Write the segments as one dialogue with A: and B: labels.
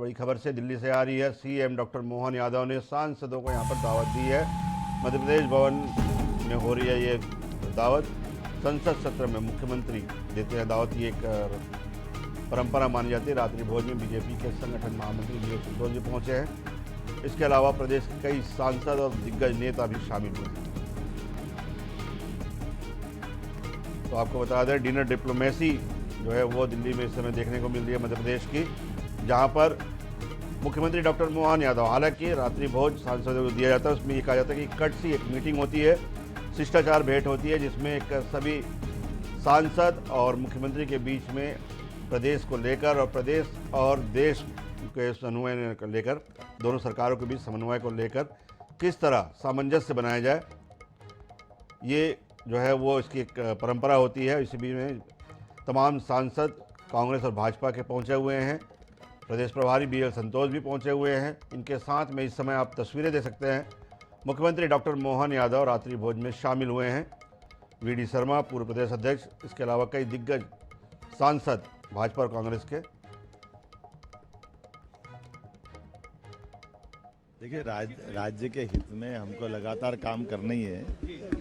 A: बड़ी खबर से दिल्ली से आ रही है। सीएम डॉक्टर मोहन यादव ने सांसदों को यहाँ पर दावत दी है। मध्य प्रदेश भवन में हो रही है ये दावत। संसद सत्र में मुख्यमंत्री देते हैं दावत। ये एक परंपरा मानी जाती है। रात्रि भोज में बीजेपी के संगठन महामंत्री बीएल संतोष जी पहुंचे हैं। इसके अलावा प्रदेश के कई सांसद और दिग्गज नेता भी शामिल हुए हैं। तो आपको बता दें, डिनर डिप्लोमेसी जो है वो दिल्ली में इस समय देखने को मिल रही है मध्य प्रदेश की, जहां पर मुख्यमंत्री डॉक्टर मोहन यादव, हालांकि रात्रि भोज सांसदों को दिया जाता है, उसमें ये कहा जाता है कि कट सी एक मीटिंग होती है, शिष्टाचार भेंट होती है, जिसमें एक सभी सांसद और मुख्यमंत्री के बीच में प्रदेश को लेकर और प्रदेश और देश के समन्वय को लेकर, दोनों सरकारों के बीच समन्वय को लेकर किस तरह सामंजस्य बनाया जाए, ये जो है वो इसकी एक परंपरा होती है। इसी बीच में तमाम सांसद कांग्रेस और भाजपा के पहुंचे हुए हैं। प्रदेश प्रभारी बीएल संतोष भी पहुंचे हुए हैं। इनके साथ में इस समय आप तस्वीरें देख सकते हैं। मुख्यमंत्री डॉक्टर मोहन यादव रात्रि भोज में शामिल हुए हैं। वीडी शर्मा पूर्व प्रदेश अध्यक्ष, इसके अलावा कई दिग्गज सांसद भाजपा और कांग्रेस के।
B: देखिए, राज्य के हित में हमको लगातार काम करना ही है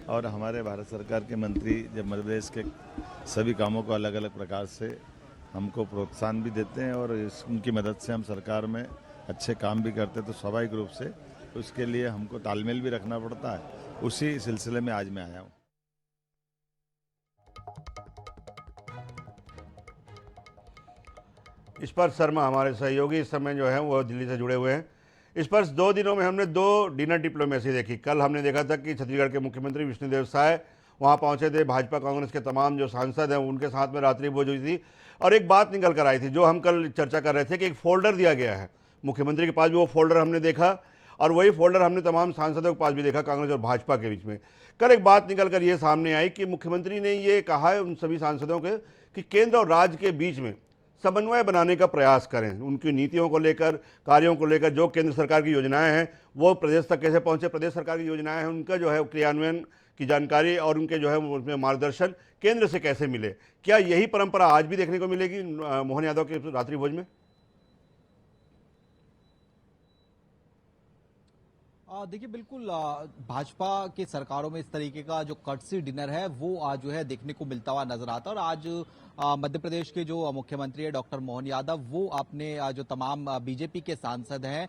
B: और हमारे भारत सरकार के मंत्री जब मध्य प्रदेश के सभी कामों को अलग अलग प्रकार से हमको प्रोत्साहन भी देते हैं और उनकी मदद से हम सरकार में अच्छे काम भी करते हैं, तो स्वाभाविक रूप से उसके लिए हमको तालमेल भी रखना पड़ता है। उसी सिलसिले में आज मैं आया हूँ।
A: स्पर्श शर्मा हमारे सहयोगी इस समय जो है वो दिल्ली से जुड़े हुए हैं। स्पर्श, 2 दिनों में हमने 2 डिनर डिप्लोमेसी देखी। कल हमने देखा था कि छत्तीसगढ़ के मुख्यमंत्री विष्णुदेव साय वहाँ पहुँचे थे। भाजपा कांग्रेस के तमाम जो सांसद हैं उनके साथ में रात्रि भोज हुई थी और एक बात निकल कर आई थी जो हम कल चर्चा कर रहे थे कि एक फोल्डर दिया गया है मुख्यमंत्री के पास भी। वो फोल्डर हमने देखा और वही फोल्डर हमने तमाम सांसदों के पास भी देखा, कांग्रेस और भाजपा के बीच में। कल एक बात निकल कर ये सामने आई कि मुख्यमंत्री ने ये कहा है उन सभी सांसदों के कि केंद्र और राज्य के बीच में समन्वय बनाने का प्रयास करें। उनकी नीतियों को लेकर, कार्यों को लेकर, जो केंद्र सरकार की योजनाएं हैं वो प्रदेश तक कैसे पहुंचे, प्रदेश सरकार की योजनाएं हैं उनका जो है क्रियान्वयन की जानकारी और उनके जो है उसमें मार्गदर्शन केंद्र से कैसे मिले। क्या यही परंपरा आज भी देखने को मिलेगी मोहन यादव के रात्रि भोज में?
C: देखिए, बिल्कुल भाजपा के सरकारों में इस तरीके का जो कर्टसी डिनर है वो आज जो है देखने को मिलता हुआ नजर आता है। और आज मध्य प्रदेश के जो मुख्यमंत्री है डॉक्टर मोहन यादव, वो अपने जो तमाम बीजेपी के सांसद हैं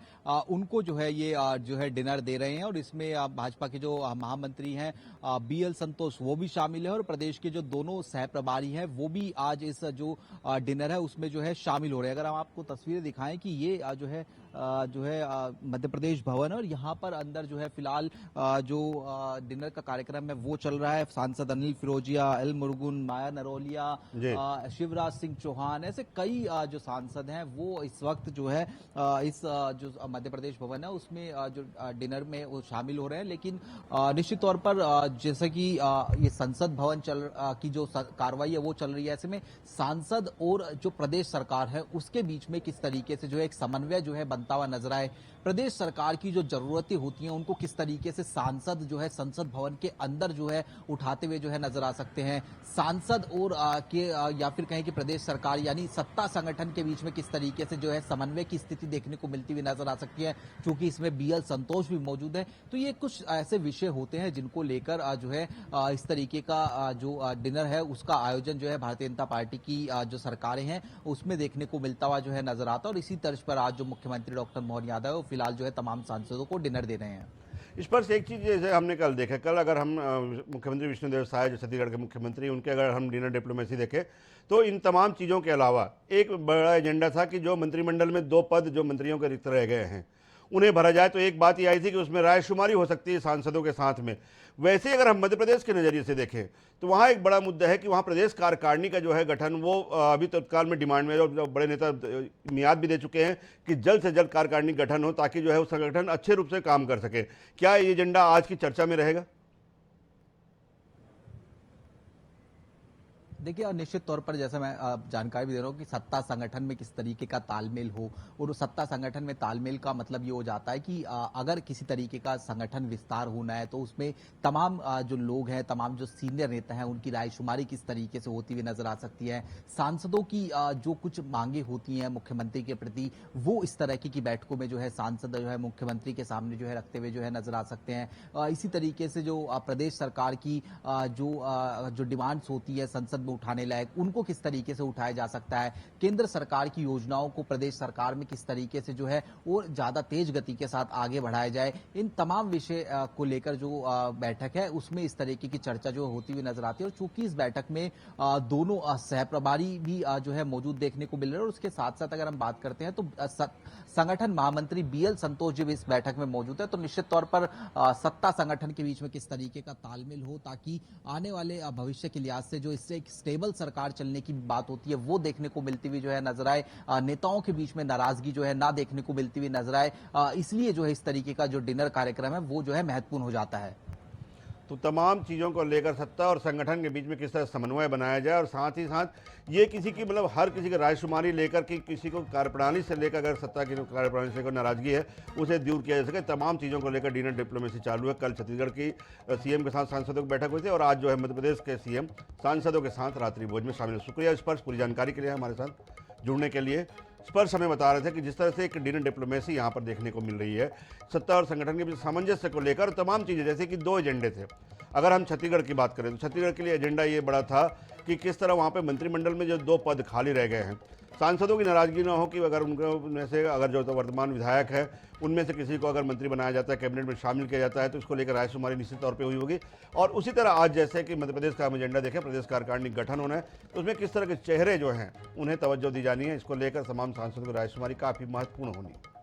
C: उनको जो है ये जो है डिनर दे रहे हैं। और इसमें भाजपा के जो महामंत्री हैं बीएल संतोष वो भी शामिल है और प्रदेश के जो दोनों सह प्रभारी हैं वो भी आज इस जो डिनर है उसमें जो है शामिल हो रहे हैं। अगर हम आपको तस्वीरें दिखाएं कि ये जो है मध्य प्रदेश भवन है और यहाँ पर अंदर जो है फिलहाल जो डिनर का कार्यक्रम है वो चल रहा है। सांसद अनिल फिरोजिया, एल मुरुगन, माया नरोलिया, शिवराज सिंह चौहान, ऐसे कई जो सांसद हैं वो इस वक्त जो है इस जो मध्य प्रदेश भवन है उसमें जो डिनर में वो शामिल हो रहे हैं। लेकिन निश्चित तौर पर जैसे कि ये संसद भवन की जो कार्रवाई है वो चल रही है, ऐसे में सांसद और जो प्रदेश सरकार है उसके बीच में किस तरीके से जो है एक समन्वय जो है बनता हुआ नजर आए। प्रदेश सरकार की जो जरूरतें होती हैं उनको किस तरीके से सांसद जो है संसद भवन के अंदर जो है उठाते हुए जो है नजर आ सकते हैं। सांसद और या फिर कहें कि प्रदेश सरकार यानी सत्ता संगठन के बीच में किस तरीके से जो है समन्वय की स्थिति देखने को मिलती हुई नजर आ सकती है, क्योंकि इसमें बीएल संतोष भी मौजूद है। तो ये कुछ ऐसे विषय होते हैं जिनको लेकर जो है इस तरीके का जो डिनर है उसका आयोजन जो है भारतीय जनता पार्टी की जो सरकारें हैं उसमें देखने को मिलता हुआ जो है नजर आता है। और इसी तर्ज पर आज जो मुख्यमंत्री डॉक्टर मोहन यादव फिलहाल जो है तमाम सांसदों को डिनर दे रहे हैं।
A: इस पर से एक चीज़ जैसे हमने कल देखा, कल अगर हम मुख्यमंत्री विष्णुदेव साय जो छत्तीसगढ़ के मुख्यमंत्री, उनके अगर हम डिनर डिप्लोमेसी देखें तो इन तमाम चीज़ों के अलावा एक बड़ा एजेंडा था कि जो मंत्रिमंडल में 2 पद जो मंत्रियों के रिक्त रह गए हैं उन्हें भरा जाए। तो एक बात ये आई थी कि उसमें रायशुमारी हो सकती है सांसदों के साथ में। वैसे अगर हम मध्य प्रदेश के नज़रिए से देखें तो वहाँ एक बड़ा मुद्दा है कि वहाँ प्रदेश कार्यकारिणी का जो है गठन वो अभी तत्काल में डिमांड में, जो बड़े नेता मियाद भी दे चुके हैं कि जल्द से जल्द कार्यकारिणी गठन हो ताकि जो है वो संगठन अच्छे रूप से काम कर सके। क्या ये एजेंडा आज की चर्चा में रहेगा?
C: देखिए, निश्चित तौर पर जैसे मैं जानकारी भी दे रहा हूँ कि सत्ता संगठन में किस तरीके का तालमेल हो, और उस सत्ता संगठन में तालमेल का मतलब ये हो जाता है कि अगर किसी तरीके का संगठन विस्तार होना है तो उसमें तमाम जो लोग हैं, तमाम जो सीनियर नेता हैं, उनकी रायशुमारी किस तरीके से होती हुई नजर आ सकती है। सांसदों की जो कुछ मांगे होती हैं मुख्यमंत्री के प्रति, वो इस तरह की बैठकों में जो है सांसद जो है मुख्यमंत्री के सामने जो है रखते हुए जो है नजर आ सकते हैं। इसी तरीके से जो प्रदेश सरकार की जो डिमांड्स होती है संसद में उठाने लायक, उनको किस तरीके से उठाया जा सकता है, केंद्र सरकार की योजनाओं को प्रदेश सरकार में किस तरीके से जो है और ज्यादा तेज गति के साथ आगे बढ़ाया जाए, इन तमाम विषय को लेकर जो बैठक है उसमें इस तरीके की चर्चा जो होती हुई नजर आती है। और चूंकि इस बैठक में दोनों सहप्रभारी भी जो है मौजूद देखने को मिल रहे हैं, और उसके साथ साथ अगर हम बात करते हैं तो संगठन महामंत्री बीएल संतोष जी भी इस बैठक में मौजूद है। तो निश्चित तौर पर सत्ता संगठन के बीच में किस तरीके का तालमेल हो, ताकि आने वाले भविष्य के लिहाज से जो इससे एक स्टेबल सरकार चलने की बात होती है वो देखने को मिलती हुई जो है नजर आए, नेताओं के बीच में नाराजगी जो है ना देखने को मिलती हुई नजर आए, इसलिए जो है इस तरीके का जो डिनर कार्यक्रम है वो जो है महत्वपूर्ण हो जाता है।
A: तो तमाम चीज़ों को लेकर सत्ता और संगठन के बीच में किस तरह समन्वय बनाया जाए, और साथ ही साथ ये किसी की मतलब हर किसी की रायशुमारी लेकर कि किसी को कार्यप्रणाली से लेकर, अगर सत्ता की कार्यप्रणाली से कोई नाराजगी है उसे दूर किया जा सके, तमाम चीज़ों को लेकर डिनर डिप्लोमेसी चालू है। कल छत्तीसगढ़ की सीएम के साथ सांसदों की बैठक हुई थी, और आज जो है मध्य प्रदेश के सीएम सांसदों के साथ रात्रि भोज में शामिल। शुक्रिया स्पर्श पूरी जानकारी के लिए, हमारे साथ जुड़ने के लिए। स्पर्श हमें बता रहे थे कि जिस तरह से एक डिनर डिप्लोमेसी यहाँ पर देखने को मिल रही है सत्ता और संगठन के बीच सामंजस्य को लेकर, तमाम चीज़ें, जैसे कि 2 एजेंडे थे। अगर हम छत्तीसगढ़ की बात करें तो छत्तीसगढ़ के लिए एजेंडा ये बड़ा था कि किस तरह वहाँ पे मंत्रिमंडल में जो 2 पद खाली रह गए हैं, सांसदों की नाराजगी ना हो कि अगर उनमें से अगर जो तो वर्तमान विधायक है उनमें से किसी को अगर मंत्री बनाया जाता है, कैबिनेट में शामिल किया जाता है, तो उसको लेकर रायशुमारी निश्चित तौर पे हुई होगी। और उसी तरह आज जैसे कि मध्य प्रदेश का हम एजेंडा देखें, प्रदेश कार्यकारिणी गठन होना है, तो उसमें किस तरह के चेहरे जो हैं उन्हें तवज्जो दी जानी है, इसको लेकर तमाम सांसदों की रायशुमारी काफ़ी महत्वपूर्ण होनी है।